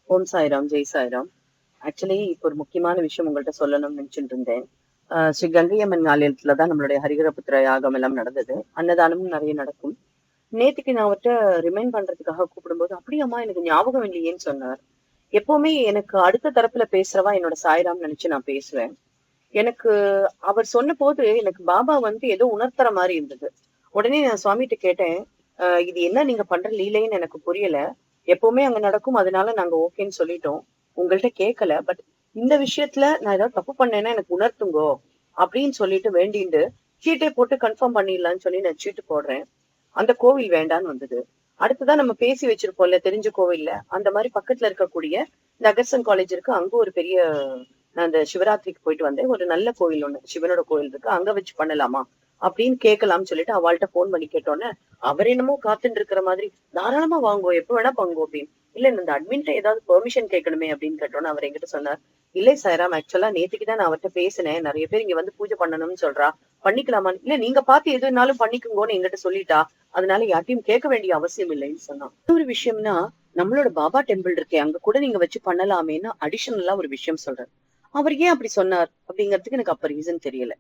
ஓம் Sairam, Jai Sairam. Actually இப்போ ஒரு முக்கியமான விஷயம் உங்கள்ட்ட சொல்லணும்னு நினைச்சுட்டு இருந்தேன். ஸ்ரீ கங்கை அம்மன் ஆலயத்துல தான் நம்மளுடைய ஹரிஹரபுத்திர யாகம் எல்லாம் நடந்தது. அன்னதானமும் நிறைய நடக்கும். நேத்துக்கு நான் அவர்ட்ட ரிமைண்ட் பண்றதுக்காக கூப்பிடும்போது, அப்படியாம்மா எனக்கு ஞாபகம் இல்லையேன்னு சொன்னார். எப்பவுமே எனக்கு அடுத்த தரப்புல பேசுறவா என்னோட சாய்ராம் நினைச்சு நான் பேசுவேன். எனக்கு அவர் சொன்னபோது எனக்கு பாபா வந்து ஏதோ உணர்த்துற மாதிரி இருந்தது. உடனே நான் சுவாமிகிட்ட கேட்டேன், இது என்ன நீங்க பண்ற லீலைன்னு எனக்கு புரியல. எப்பவுமே அங்க நடக்கும். அதனால நாங்க ஓகேன்னு சொல்லிட்டோம். உங்கள்ட்ட கேட்கல. பட் இந்த விஷயத்துல நான் ஏதாவது தப்பு பண்ணேன்னா எனக்கு உணர்த்துங்கோ அப்படின்னு சொல்லிட்டு வேண்டிண்டு சீட்டே போட்டு கன்ஃபார்ம் பண்ணிடலாம்னு சொல்லி நான் சீட்டு போடுறேன். அந்த கோவில் வேண்டான்னு வந்தது. அடுத்துதான் நம்ம பேசி வச்சிருப்போம்ல தெரிஞ்ச கோவில்ல அந்த மாதிரி பக்கத்துல இருக்கக்கூடிய இந்த அகர்சன் காலேஜ் இருக்கு. அங்க ஒரு பெரிய நான் அந்த சிவராத்திரிக்கு போயிட்டு வந்தேன். ஒரு நல்ல கோவில் ஒண்ணு சிவனோட கோவில் இருக்கு. அங்க வச்சு பண்ணலாமா அப்படின்னு கேட்கலாம்னு சொல்லிட்டு அவள்கிட்ட போன் பண்ணி கேட்டோன்னே அவர் என்னமோ காத்துட்டு இருக்கிற மாதிரி, தாராளமா வாங்கோ, எப்ப வேணா பங்கோ அப்படின்னு. இல்ல இந்த அட்மின்ட்ட ஏதாவது பெர்மிஷன் கேட்கணுமே அப்படின்னு கேட்டோன்னு அவர் என்கிட்ட சொன்னார், இல்லை சாய்ராம், ஆக்சுவலா நேத்துக்குதான் நான் அவர்கிட்ட பேசினேன். நிறைய பேர் இங்க வந்து பூஜை பண்ணணும்னு சொல்றா. பண்ணிக்கலாமான்னு. இல்ல நீங்க பார்த்து எதுனாலும் பண்ணிக்குங்கோன்னு என்கிட்ட சொல்லிட்டா. அதனால யார்ட்டையும் கேட்க வேண்டிய அவசியம் இல்லைன்னு சொன்னான். ஒரு விஷயம்னா, நம்மளோட பாபா டெம்பிள் இருக்கே அங்க கூட நீங்க வச்சு பண்ணலாமேன்னு அடிஷனலா ஒரு விஷயம் சொல்றாரு. அவர் ஏன் அப்படி சொன்னார் அப்படிங்கிறதுக்கு எனக்கு அப்ப ரீசன் தெரியல.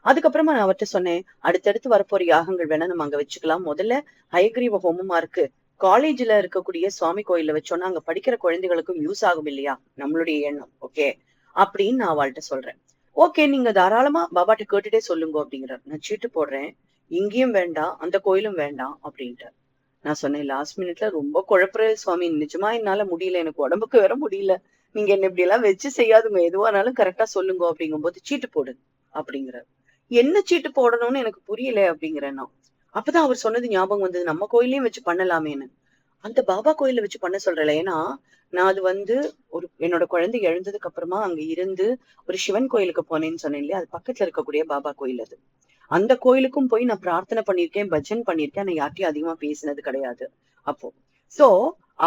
அதுக்கப்புறமா நான் அவர்கிட்ட சொன்னேன், அடுத்தடுத்து வரப்போற யாகங்கள் வேணா நம்ம அங்க வச்சுக்கலாம். முதல்ல ஹயக்ரீவ ஹோமமா இருக்கு. காலேஜ்ல இருக்கக்கூடிய சுவாமி கோயில்ல வச்சோம்னா அங்க படிக்கிற குழந்தைகளுக்கும் யூஸ் ஆகும் இல்லையா? நம்மளுடைய எண்ணம். ஓகே அப்படின்னு நான் அவள்கிட்ட சொல்றேன். ஓகே நீங்க தாராளமா பாபாட்ட கேட்டுட்டே சொல்லுங்க அப்படிங்கிறார். நான் சீட்டு போடுறேன். இங்கேயும் வேண்டாம், அந்த கோயிலும் வேண்டாம் அப்படின்ட்டு. நான் சொன்னேன், லாஸ்ட் மினிட்ல ரொம்ப குழப்புற சுவாமி. நிஜமா என்னால முடியல. எனக்கு உடம்புக்கு வேற முடியல. நீங்க என்ன இப்படி எல்லாம் வச்சு செய்யாதுங்க. எதுவானாலும் கரெக்டா சொல்லுங்க அப்படிங்கும்போது சீட்டு போடு அப்படிங்கிறார். என்ன சீட்டு போடணும்னு எனக்கு புரியல அப்படிங்கிறேன் நான். அப்பதான் அவர் சொன்னது ஞாபகம் வந்தது, நம்ம கோயிலையும் வச்சு பண்ணலாமேன்னு. அந்த பாபா கோயில்ல வச்சு பண்ண சொல்றல. ஏன்னா நான் அது வந்து ஒரு என்னோட குழந்தை எழுந்ததுக்கு அப்புறமா அங்க இருந்து ஒரு சிவன் கோயிலுக்கு போனேன்னு சொன்னேன் இல்லையா? அது பக்கத்துல இருக்கக்கூடிய பாபா கோயில் அது. அந்த கோயிலுக்கும் போய் நான் பிரார்த்தனை பண்ணிருக்கேன், பஜன் பண்ணிருக்கேன். நான் யார்ட்டையும் அதிகமா பேசினது கிடையாது அப்போ. சோ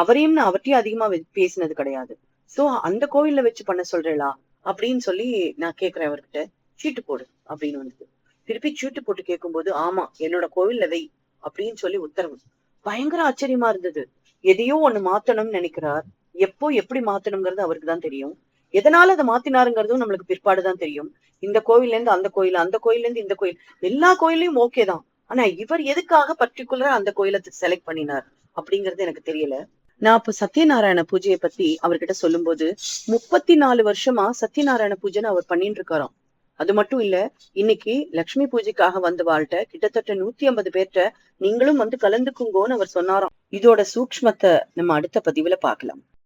அவரையும் நான் அவர்ட்டையும் அதிகமா பேசினது கிடையாது. சோ அந்த கோவில்ல வச்சு பண்ண சொல்றேளா அப்படின்னு சொல்லி நான் கேக்குறேன் அவர்கிட்ட. சீட்டு போடு அப்படின்னு வந்தது. திருப்பி சீட்டு போட்டு கேட்கும்போது, ஆமா என்னோட கோவில்ல வை அப்படின்னு சொல்லி உத்தரவு. பயங்கர ஆச்சரியமா இருந்தது. எதையோ ஒண்ணு மாத்தணும்னு நினைக்கிறார். எப்போ எப்படி மாத்தணுங்கிறது அவருக்கு தான் தெரியும். எதனால அதை மாத்தினாருங்கிறதும் நம்மளுக்கு பிற்பாடுதான் தெரியும். இந்த கோயில்ல இருந்து அந்த கோயில், அந்த கோயில்ல இருந்து இந்த கோயில், எல்லா கோயிலையும் ஓகே தான். ஆனா இவர் எதுக்காக பர்டிகுலரா அந்த கோயிலை செலக்ட் பண்ணினார் அப்படிங்கிறது எனக்கு தெரியல. நான் இப்ப சத்யநாராயண பூஜையை பத்தி அவர்கிட்ட சொல்லும்போது, 34 வருஷமா சத்யநாராயண பூஜைன்னு அவர் பண்ணிட்டு இருக்காராம். அது மட்டும் இல்ல, இன்னைக்கு லட்சுமி பூஜைக்காக வந்த வாழ்ட்ட கிட்டத்தட்ட 150 பேர்ட்ட நீங்களும் வந்து கலந்துக்குங்கோன்னு அவர் சொன்னாராம். இதோட சூக்ஷ்மத்தை நம்ம அடுத்த பதிவுல பார்க்கலாம்.